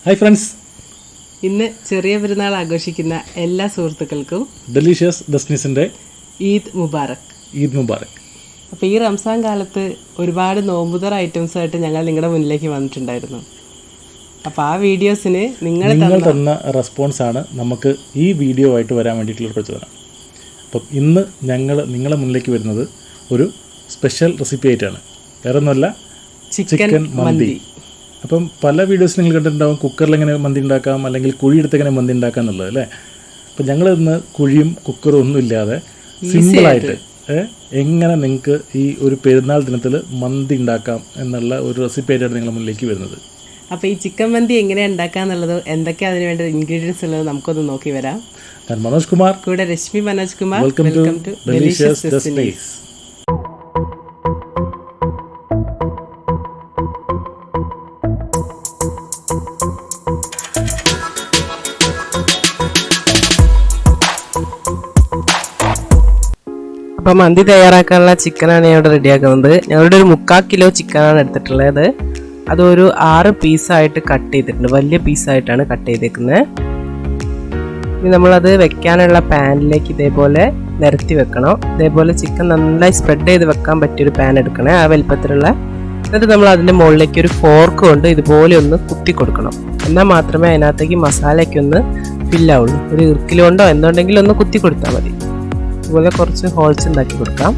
Hi friends. ഇന്ന് ചെറിയ പെരുന്നാൾ ആഘോഷിക്കുന്ന എല്ലാ സുഹൃത്തുക്കൾക്കും Delicious Destiniesന്റെ ഈദ് മുബാറക്. ഈദ് മുബാറക്. അപ്പോൾ ഈ റംസാൻ കാലത്ത് ഒരുപാട് നോമ്പുതറ ഐറ്റംസായിട്ട് ഞങ്ങൾ നിങ്ങളുടെ മുന്നിലേക്ക് വന്നിട്ടുണ്ടായിരുന്നു. അപ്പോൾ ആ വീഡിയോസിന് നിങ്ങൾ തന്ന റെസ്പോൺസാണ് നമുക്ക് ഈ വീഡിയോ ആയിട്ട് വരാൻ വേണ്ടിയിട്ടുള്ള പ്രചോദനം. അപ്പം ഇന്ന് ഞങ്ങൾ നിങ്ങളുടെ മുന്നിലേക്ക് വരുന്നത് ഒരു സ്പെഷ്യൽ റെസിപ്പി ആയിട്ടാണ്. വേറെ ഒന്നുമല്ല, ചിക്കൻ മന്തി. അപ്പം പല വീഡിയോസ് നിങ്ങൾ കണ്ടിട്ടുണ്ടാകും, കുക്കറിൽ എങ്ങനെ മന്തി ഉണ്ടാക്കാം, അല്ലെങ്കിൽ കുഴിയെടുത്ത് എങ്ങനെ മന്തി ഉണ്ടാക്കാം എന്നുള്ളത് അല്ലേ. അപ്പം ഞങ്ങൾ ഇന്ന് കുഴിയും കുക്കറും ഒന്നും ഇല്ലാതെ സിമ്പിളായിട്ട് എങ്ങനെ നിങ്ങൾക്ക് ഈ ഒരു പെരുന്നാൾ ദിനത്തിൽ മന്തി ഉണ്ടാക്കാം എന്നുള്ള ഒരു റെസിപ്പി ആയിട്ടാണ് നിങ്ങളുടെ മുന്നിലേക്ക് വരുന്നത്. അപ്പോൾ ഈ ചിക്കൻ മന്തി എങ്ങനെയാണ് ഉണ്ടാക്കുക എന്നുള്ളത്, എന്തൊക്കെയാണ് അതിന് വേണ്ട ഇൻഗ്രീഡിയൻസ് ഉള്ളത് നമുക്കൊന്ന് നോക്കി വരാം. ഞാൻ മനോജ് കുമാർ, കൂടെ Rashmi Manoj Kumar. Welcome to delicious destinies. അപ്പോൾ മന്തി തയ്യാറാക്കാനുള്ള ചിക്കനാണ് ഞാൻ ഇവിടെ റെഡിയാക്കുന്നത്. ഞങ്ങളുടെ ഒരു 3/4 കിലോ ചിക്കനാണ് എടുത്തിട്ടുള്ളത്. അതൊരു 6 പീസായിട്ട് കട്ട് ചെയ്തിട്ടുണ്ട്, വലിയ പീസായിട്ടാണ് കട്ട് ചെയ്തേക്കുന്നത്. ഇനി നമ്മളത് വെക്കാനുള്ള പാനിലേക്ക് ഇതേപോലെ നിരത്തി വെക്കണം. ഇതേപോലെ ചിക്കൻ നന്നായി സ്പ്രെഡ് ചെയ്ത് വെക്കാൻ പറ്റിയൊരു പാൻ എടുക്കണേ, ആ വലിപ്പത്തിലുള്ള. എന്നിട്ട് നമ്മൾ അതിൻ്റെ മുകളിലേക്ക് ഒരു ഫോർക്ക് കൊണ്ട് ഇതുപോലെ ഒന്ന് കുത്തി കൊടുക്കണം. എന്നാൽ മാത്രമേ അതിനകത്തേക്ക് മസാലയൊക്കെ ഒന്ന് ഫില്ലാവുള്ളൂ. ഒരു ഇറുക്കിലുകൊണ്ടോ എന്തുണ്ടെങ്കിലും ഒന്ന് കുത്തി കൊടുത്താൽ മതി. ഇതുപോലെ കുറച്ച് ഹോൾസ് ഉണ്ടാക്കി കൊടുക്കാം.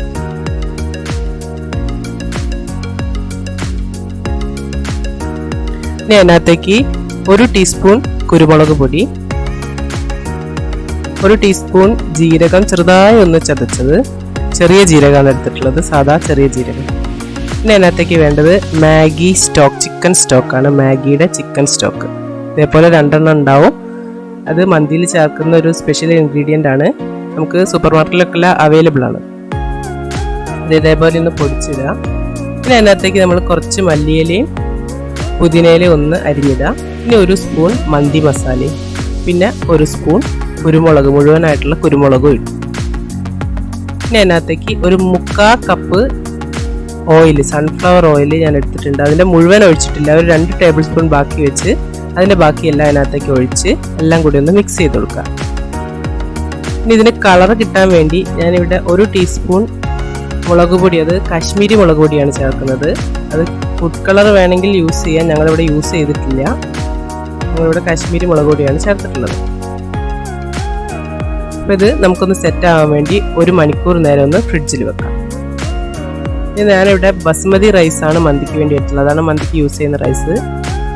ഇനി അതിനകത്തേക്ക് 1 ടീസ്പൂൺ കുരുമുളക് പൊടി, 1 ടീസ്പൂൺ ജീരകം ചെറുതായി ഒന്ന് ചതച്ചത്, ചെറിയ ജീരകമാണ് എടുത്തിട്ടുള്ളത്, സാധാ ചെറിയ ജീരകം. ഇനി അതിനകത്തേക്ക് വേണ്ടത് മാഗി സ്റ്റോക്ക്, ചിക്കൻ സ്റ്റോക്കാണ്, മാഗിയുടെ ചിക്കൻ സ്റ്റോക്ക്. ഇതേപോലെ 2 ഉണ്ടാവും. അത് മന്തിയിൽ ചേർക്കുന്ന ഒരു സ്പെഷ്യൽ ഇൻഗ്രീഡിയൻ്റ് ആണ്. നമുക്ക് സൂപ്പർ മാർക്കറ്റിലൊക്കെ അവൈലബിൾ ആണ്. ഇത് ഇതേപോലെ ഒന്ന് പൊടിച്ചിടുക. പിന്നെ അതിനകത്തേക്ക് നമ്മൾ കുറച്ച് മല്ലിയിലയും പുതിനയിലയും ഒന്ന് അരിഞ്ഞിടുക. പിന്നെ 1 സ്പൂൺ മന്തി മസാലയും, പിന്നെ 1 സ്പൂൺ കുരുമുളക്, മുഴുവനായിട്ടുള്ള കുരുമുളകും ഇടും. പിന്നെ അതിനകത്തേക്ക് ഒരു 3/4 കപ്പ് ഓയിൽ, സൺഫ്ലവർ ഓയിൽ ഞാൻ എടുത്തിട്ടുണ്ട്. അതിൻ്റെ മുഴുവൻ ഒഴിച്ചിട്ടില്ല, ഒരു 2 ടേബിൾ സ്പൂൺ ബാക്കി വെച്ച് അതിൻ്റെ ബാക്കിയെല്ലാം അതിനകത്തേക്ക് ഒഴിച്ച് എല്ലാം കൂടി ഒന്ന് മിക്സ് ചെയ്ത് കൊടുക്കുക. ഇനി ഇതിന് കളർ കിട്ടാൻ വേണ്ടി ഞാനിവിടെ 1 ടീസ്പൂൺ മുളക് പൊടി, അത് കാശ്മീരി മുളക് പൊടിയാണ് ചേർക്കുന്നത്. അത് ഫുഡ് കളർ വേണമെങ്കിൽ യൂസ് ചെയ്യാം, ഞങ്ങളിവിടെ യൂസ് ചെയ്തിട്ടില്ല. ഞങ്ങളിവിടെ കാശ്മീരി മുളക് പൊടിയാണ് ചേർത്തിട്ടുള്ളത്. അപ്പോൾ ഇത് നമുക്കൊന്ന് സെറ്റ് ആവാൻ വേണ്ടി 1 മണിക്കൂർ നേരം ഒന്ന് ഫ്രിഡ്ജിൽ വെക്കാം. ഇനി ഞാനിവിടെ ബസ്മതി റൈസാണ് മന്തിക്ക് വേണ്ടി എടുത്തുള്ളത്, അതാണ് മന്തിക്ക് യൂസ് ചെയ്യുന്ന റൈസ്.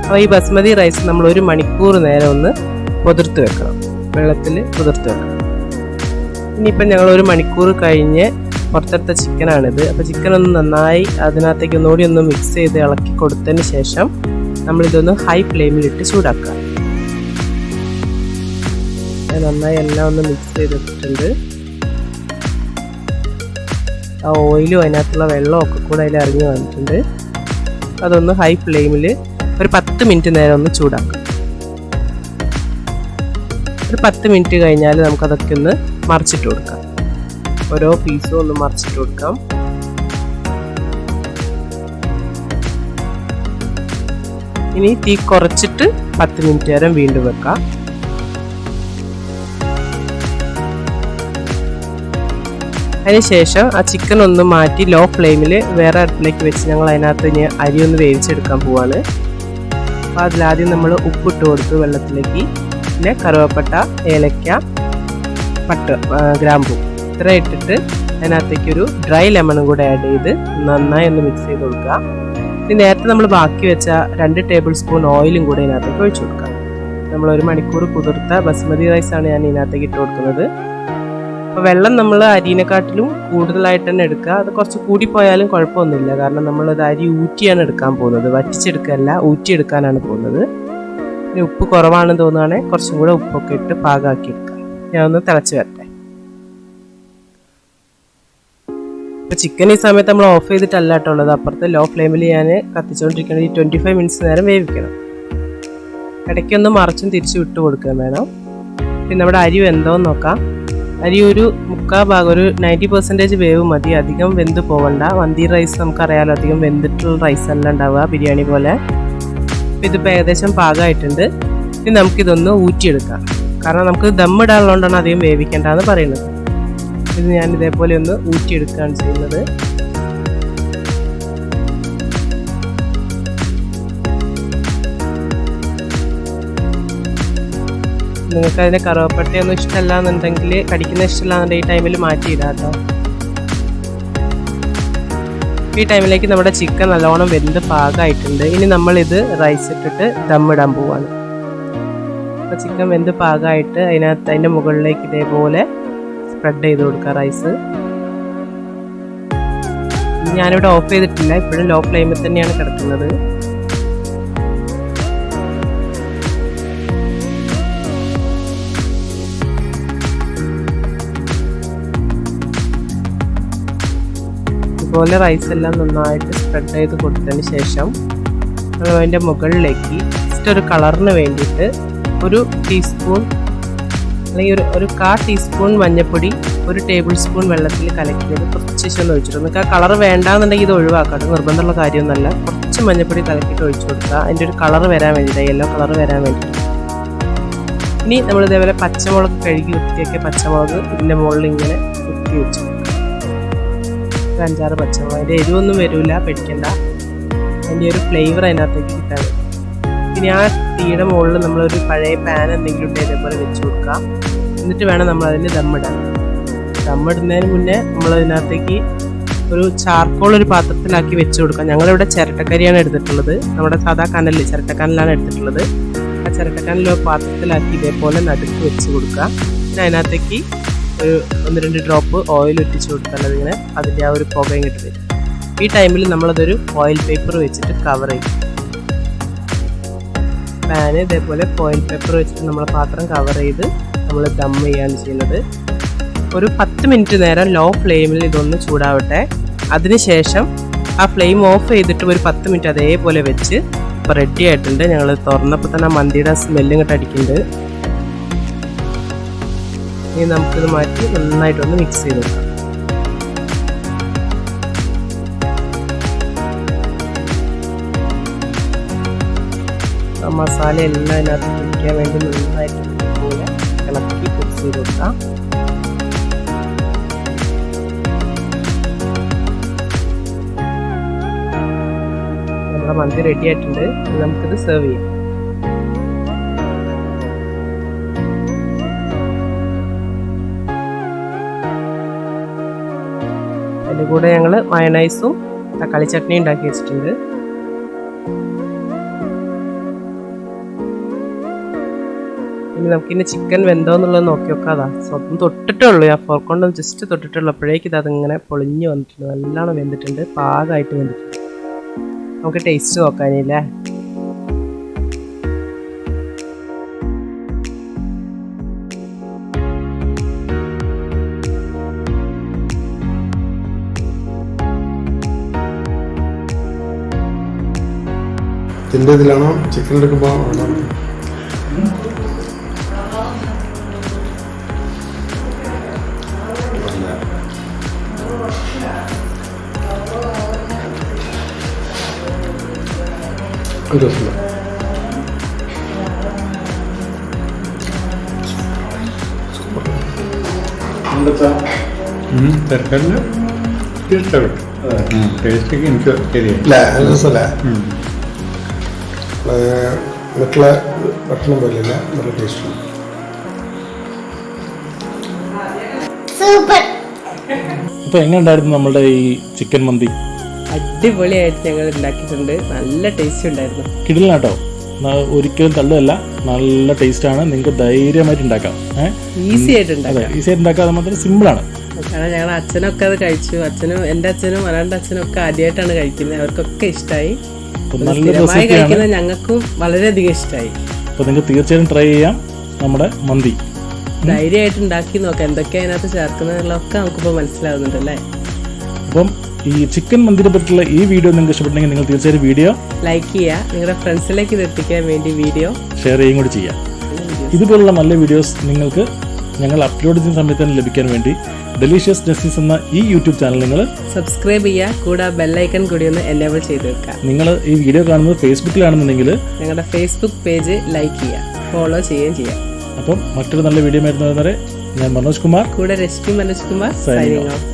അപ്പോൾ ഈ ബസ്മതി റൈസ് നമ്മൾ 1 മണിക്കൂർ നേരം ഒന്ന് കുതിർത്ത് വെക്കണം, വെള്ളത്തിൽ കുതിർത്ത് വെക്കണം. ഇനിയിപ്പം ഞങ്ങൾ 1 മണിക്കൂർ കഴിഞ്ഞ് പുറത്തെടുത്ത ചിക്കനാണിത്. അപ്പോൾ ചിക്കൻ ഒന്ന് നന്നായി അതിനകത്തേക്ക് ഒന്നുകൂടി ഒന്ന് മിക്സ് ചെയ്ത് ഇളക്കി കൊടുത്തതിന് ശേഷം നമ്മളിതൊന്ന് ഹൈ ഫ്ലെയിമിലിട്ട് ചൂടാക്കുക. നന്നായി എല്ലാം ഒന്ന് മിക്സ് ചെയ്തിട്ടുണ്ട്. ആ ഓയിലും അതിനകത്തുള്ള വെള്ളമൊക്കെ കൂടെ അതിൽ ഇറങ്ങി വന്നിട്ടുണ്ട്. അതൊന്ന് ഹൈ ഫ്ലെയിമിൽ ഒരു 10 മിനിറ്റ് നേരം ഒന്ന് ചൂടാക്കാം. ഒരു 10 മിനിറ്റ് കഴിഞ്ഞാൽ നമുക്കതൊക്കെ ഒന്ന് മറിച്ചിട്ട് കൊടുക്കാം. ഓരോ പീസും ഒന്ന് മറിച്ചിട്ട് കൊടുക്കാം. ഇനി തീ കുറച്ചിട്ട് 10 മിനിറ്റ് നേരം വീണ്ടും വെക്കാം. അതിനുശേഷം ആ ചിക്കൻ ഒന്ന് മാറ്റി ലോ ഫ്ലെയിമിൽ വേറെ അടുപ്പിലേക്ക് വെച്ച് ഞങ്ങൾ അതിനകത്ത് ഇനി അരി ഒന്ന് വേവിച്ചെടുക്കാൻ പോവാണ്. അപ്പോൾ അതിലാദ്യം നമ്മൾ ഉപ്പിട്ട് കൊടുത്തു വെള്ളത്തിലേക്ക്. പിന്നെ കറുവപ്പട്ട, ഏലക്ക, ഗ്രാമ്പൂ ഇത്ര ഇട്ടിട്ട് അതിനകത്തേക്കൊരു ഡ്രൈ ലെമണും കൂടെ ആഡ് ചെയ്ത് നന്നായി ഒന്ന് മിക്സ് ചെയ്ത് കൊടുക്കുക. ഇനി നേരത്തെ നമ്മൾ ബാക്കി വെച്ച 2 ടേബിൾ സ്പൂൺ ഓയിലും കൂടെ ഇതിനകത്തേക്ക് ഒഴിച്ചു കൊടുക്കുക. നമ്മൾ 1 മണിക്കൂർ കുതിർത്ത ബസ്മതി റൈസാണ് ഞാൻ ഇതിനകത്തേക്ക് ഇട്ട് കൊടുക്കുന്നത്. അപ്പോൾ വെള്ളം നമ്മൾ അരിനെക്കാട്ടിലും കൂടുതലായിട്ട് തന്നെ എടുക്കുക. അത് കുറച്ച് കൂടിപ്പോയാലും കുഴപ്പമൊന്നുമില്ല, കാരണം നമ്മളത് അരി ഊറ്റിയാണ് എടുക്കാൻ പോകുന്നത്, വറ്റിച്ചെടുക്കുകയല്ല, ഊറ്റിയെടുക്കാനാണ് പോകുന്നത്. ഇനി ഉപ്പ് കുറവാണെന്ന് തോന്നുകയാണെങ്കിൽ കുറച്ചും കൂടെ ഉപ്പൊക്കെ ഇട്ട് പാകമാക്കി എടുക്കുക. ഞാൻ ഒന്ന് തിളച്ച് വരട്ടെ. ഇപ്പോൾ ചിക്കൻ ഈ സമയത്ത് നമ്മൾ ഓഫ് ചെയ്തിട്ടല്ല കേട്ടുള്ളത്, അപ്പുറത്തെ ലോ ഫ്ലെയിമിൽ ഞാൻ കത്തിച്ചുകൊണ്ടിരിക്കുന്നത്. ഈ 25 മിനിറ്റ്സ് നേരം വേവിക്കണം. ഇടയ്ക്കൊന്ന് മറിച്ചും തിരിച്ചു വിട്ട് കൊടുക്കാൻ വേണം. പിന്നെ നമ്മുടെ അരി വെന്തോന്ന് നോക്കാം. അരി ഒരു 3/4 ഭാഗം, ഒരു 90% വേവ് മതി, അധികം വെന്ത് പോകണ്ട. മന്തി റൈസ് നമുക്കറിയാലോ, അധികം വെന്തിട്ടുള്ള റൈസ് അല്ല ഉണ്ടാവുക, ബിരിയാണി പോലെ. ഇതിപ്പോൾ ഏകദേശം പാകമായിട്ടുണ്ട്. ഇനി നമുക്കിതൊന്ന് ഊറ്റിയെടുക്കാം. കാരണം നമുക്ക് ദമ്മിടാനുള്ളതുകൊണ്ടാണ് അധികം വേവിക്കേണ്ടതെന്ന് പറയുന്നത്. ഇത് ഞാൻ ഇതേപോലെ ഒന്ന് ഊറ്റിയെടുക്കുകയാണ് ചെയ്യുന്നത്. നിങ്ങൾക്ക് അതിൻ്റെ കറുവപ്പട്ടയൊന്നും ഇഷ്ടമല്ല എന്നുണ്ടെങ്കിൽ, കടിക്കുന്ന ഇഷ്ടമല്ല എന്നുണ്ടെങ്കിൽ ഈ ടൈമിൽ മാറ്റിയിടാം കേട്ടോ. ഈ ടൈമിലേക്ക് നമ്മുടെ ചിക്കൻ നല്ലോണം വെന്ത് പാകമായിട്ടുണ്ട്. ഇനി നമ്മളിത് റൈസ് ഇട്ടിട്ട് ദമ്മിടാൻ പോവാണ്. അപ്പോൾ ചിക്കൻ വെന്ത് പാകമായിട്ട് അതിൻ്റെ മുകളിലേക്ക് ഇതേപോലെ സ്പ്രെഡ് ചെയ്ത് കൊടുക്കുക റൈസ്. ഞാനിവിടെ ഓഫ് ചെയ്തിട്ടില്ല, ഇപ്പോഴും ലോ ഫ്ലെയിമിൽ തന്നെയാണ് കിടക്കുന്നത്. ഇതുപോലെ റൈസ് എല്ലാം നന്നായിട്ട് സ്പ്രെഡ് ചെയ്ത് കൊടുത്തതിന് ശേഷം നമ്മൾ അതിൻ്റെ മുകളിലേക്ക് ജസ്റ്റ് ഒരു കളറിന് വേണ്ടിയിട്ട് ഒരു ടീസ്പൂൺ അല്ലെങ്കിൽ ഒരു 1/4 ടീസ്പൂൺ മഞ്ഞൾപ്പൊടി, 1 ടേബിൾ സ്പൂൺ വെള്ളത്തിൽ കലക്കിയത് കുറച്ച് ഒന്ന് ഒഴിച്ചിട്ട്, നിങ്ങൾക്ക് ആ കളർ വേണ്ടാന്നുണ്ടെങ്കിൽ ഇത് ഒഴിവാക്കാം, നിർബന്ധമുള്ള കാര്യമൊന്നുമല്ല. കുറച്ച് മഞ്ഞൾപ്പൊടി കലക്കിയിട്ട് ഒഴിച്ചു കൊടുക്കുക, അതിൻ്റെ ഒരു കളർ വരാൻ വേണ്ടിയിട്ട്, യെല്ലോ കളർ വരാൻ വേണ്ടിയിട്ട്. ഇനി നമ്മൾ ഇതേപോലെ പച്ചമുളക് കഴുകി വൃത്തിയാക്കിയ പച്ചമുളക് ഇതിൻ്റെ മുകളിൽ ഇങ്ങനെ കുത്തി വെച്ചു, 5-6 പച്ചമുളക്. അതിൻ്റെ എരിവൊന്നും വരില്ല, പേടിക്കണ്ട. അതിൻ്റെ ഒരു ഫ്ലേവർ അതിനകത്തേക്ക് കിട്ടാൻ. പിന്നെ ആ തീയുടെ മുകളിൽ നമ്മളൊരു പഴയ പാൻ എന്തെങ്കിലും ഇട്ട് ഇതേപോലെ വെച്ച് കൊടുക്കുക. എന്നിട്ട് വേണം നമ്മളതിൽ ദമ്മിടാൻ. ദമ്മിടുന്നതിന് മുന്നേ നമ്മളതിനകത്തേക്ക് ഒരു ചാർക്കോൾ ഒരു പാത്രത്തിലാക്കി വെച്ച് കൊടുക്കാം. ഞങ്ങളിവിടെ ചിരട്ടക്കരിയാണ് എടുത്തിട്ടുള്ളത്, നമ്മുടെ സാധാ കനലിൽ ചിരട്ടക്കനലാണ് എടുത്തിട്ടുള്ളത്. ആ ചിരട്ടക്കനൽ പാത്രത്തിലാക്കി ഇതേപോലെ നടുക്ക് വെച്ച് കൊടുക്കുക. പിന്നെ അതിനകത്തേക്ക് ഒരു 1-2 ഡ്രോപ്പ് ഓയിൽ ഒറ്റിച്ച് കൊടുക്കുന്നത്, ഇങ്ങനെ അതിൻ്റെ ആ ഒരു പുക ഇങ്ങോട്ട് വരും. ഈ ടൈമിൽ നമ്മളതൊരു ഓയിൽ പേപ്പർ വെച്ചിട്ട് കവർ ചെയ്യും. പാന് ഇതേപോലെ ഫോയിൽ പേപ്പർ വെച്ചിട്ട് നമ്മൾ പാത്രം കവർ ചെയ്ത് നമ്മൾ ദം ചെയ്യാണ് ചെയ്യുന്നത്. ഒരു 10 മിനിറ്റ് നേരം ലോ ഫ്ലെയിമിൽ ഇതൊന്ന് ചൂടാവട്ടെ. അതിനുശേഷം ആ ഫ്ലെയിം ഓഫ് ചെയ്തിട്ട് ഒരു 10 മിനിറ്റ് അതേപോലെ വെച്ച് ഇപ്പോൾ റെഡി ആയിട്ടുണ്ട്. ഞങ്ങൾ തുറന്നപ്പോൾ തന്നെ മന്തിയുടെ സ്മെല്ലും ഇങ്ങോട്ട് അടിക്കുന്നുണ്ട്. ഇനി നമുക്കിത് മാറ്റി നന്നായിട്ടൊന്ന് മിക്സ് ചെയ്ത് കൊടുക്കാം. മസാല എല്ലാം അതിനകത്ത് പിടിക്കാൻ വേണ്ടി നന്നായിട്ട് ഇതുപോലെ ഇളക്കി മിക്സ് ചെയ്ത് കൊടുക്കാം. നമ്മുടെ മന്തി റെഡി ആയിട്ടുണ്ട്. നമുക്കിത് സെർവ് ചെയ്യാം. അതിൻ്റെ കൂടെ ഞങ്ങൾ മയണൈസും തക്കാളി ചട്നി ഉണ്ടാക്കി വെച്ചിട്ടുണ്ട്. ഇനി നമുക്കിനി ചിക്കൻ വെന്തോ എന്നുള്ളത് നോക്കി നോക്കാം. അതാ സ്വന്തം തൊട്ടിട്ടേ ഉള്ളൂ, ആ ഫോർക്കൊണ്ടും ജസ്റ്റ് തൊട്ടിട്ടുള്ളപ്പോഴേക്ക് ഇത് അതിങ്ങനെ പൊളിഞ്ഞ് വന്നിട്ടുണ്ട്, നല്ലോണം വെന്തിട്ടുണ്ട്, പാകമായിട്ട് വെന്തിട്ടുണ്ട്. നമുക്ക് ടേസ്റ്റ് നോക്കാനില്ലേ. ഇതിൻ്റെ ഇതിലാണോ ചിക്കൻ എടുക്കുമ്പോൾ ഒരു രസമില്ല. തരക്കാരിൽ ഇഷ്ടപ്പെട്ടു, ടേസ്റ്റൊക്കെ എനിക്ക് ശരിയല്ല, രസമല്ല. മറ്റുള്ള ഭക്ഷണം പോലെയല്ല, നല്ല ടേസ്റ്റുണ്ട്. അപ്പോൾ എങ്ങനെ ഉണ്ടായിരുന്നു നമ്മളുടെ ഈ ചിക്കൻ മന്തി? അടിപൊളിയായിട്ട് ഞങ്ങൾ ഉണ്ടാക്കിയിട്ടുണ്ട്, നല്ല ടേസ്റ്റ് ഉണ്ടായിരുന്നു. കിടിലനാട്ടോ, ഒരിക്കലും തള്ളുകയല്ല, നല്ല ടേസ്റ്റാണ്. നിങ്ങൾക്ക് ധൈര്യമായിട്ട് ഉണ്ടാക്കാം. ഈസി ആയിട്ട് ഉണ്ടാക്കാം. ഈസി ആയിട്ട് ഉണ്ടാക്കാം, അത് മാത്രം സിമ്പിളാണ്. കാരണം ഞങ്ങൾ അച്ഛനൊക്കെ അത് കഴിച്ചു. എൻ്റെ അച്ഛനും അനാൻ്റെ അച്ഛനും ഒക്കെ ആദ്യമായിട്ടാണ് കഴിക്കുന്നത്, അവർക്കൊക്കെ ഇഷ്ടമായി. സ്ഥിരമായി കഴിക്കുന്നത് ഞങ്ങൾക്കും വളരെയധികം ഇഷ്ടമായി. അപ്പോൾ നിങ്ങൾക്ക് തീർച്ചയായും ട്രൈ ചെയ്യാം നമ്മുടെ മന്തി. ധൈര്യമായിട്ട് ഉണ്ടാക്കി നോക്കാം. എന്തൊക്കെയാണ് അതിനകത്ത് ചേർക്കുന്നതിലൊക്കെ നമുക്കിപ്പോൾ മനസ്സിലാവുന്നുണ്ട് അല്ലേ. അപ്പം ഈ ചിക്കൻ മന്തിനെ പറ്റിയുള്ള ഈ വീഡിയോ നിങ്ങൾക്ക് ഇഷ്ടപ്പെട്ടെങ്കിൽ നിങ്ങൾ തീർച്ചയായും വീഡിയോ ലൈക്ക് ചെയ്യുക, നിങ്ങളുടെ ഫ്രണ്ട്സിലേക്ക് ഇത് എത്തിക്കാൻ വേണ്ടി വീഡിയോ ഷെയർ ചെയ്യുകയും കൂടി ചെയ്യാം. ഇതുപോലുള്ള നല്ല വീഡിയോസ് നിങ്ങൾക്ക് ഞങ്ങൾ അപ്ലോഡ് ചെയ്യുന്ന സമയത്ത് തന്നെ ലഭിക്കാൻ വേണ്ടി ഡെലീഷ്യസ് ഡെസ്റ്റിനീസ് എന്ന ഈ യൂട്യൂബ് ചാനൽ നിങ്ങൾ സബ്സ്ക്രൈബ് ചെയ്യുക, കൂടെ ബെല്ലൈക്കൺ കൂടി ഒന്ന് എനേബിൾ ചെയ്ത് വെക്കുക. നിങ്ങൾ ഈ വീഡിയോ കാണുന്നത് ഫേസ്ബുക്കിലാണെന്നുണ്ടെങ്കിൽ ഞങ്ങളുടെ ഫേസ്ബുക്ക് പേജ് ലൈക്ക് ചെയ്യുക, ഫോളോ ചെയ്യുകയും ചെയ്യാം. അപ്പം മറ്റൊരു നല്ല വീഡിയോ ആയിരുന്നു. ഞാൻ മനോജ് കുമാർ, കൂടെ Rashmi Manoj Kumar, Signing signing of.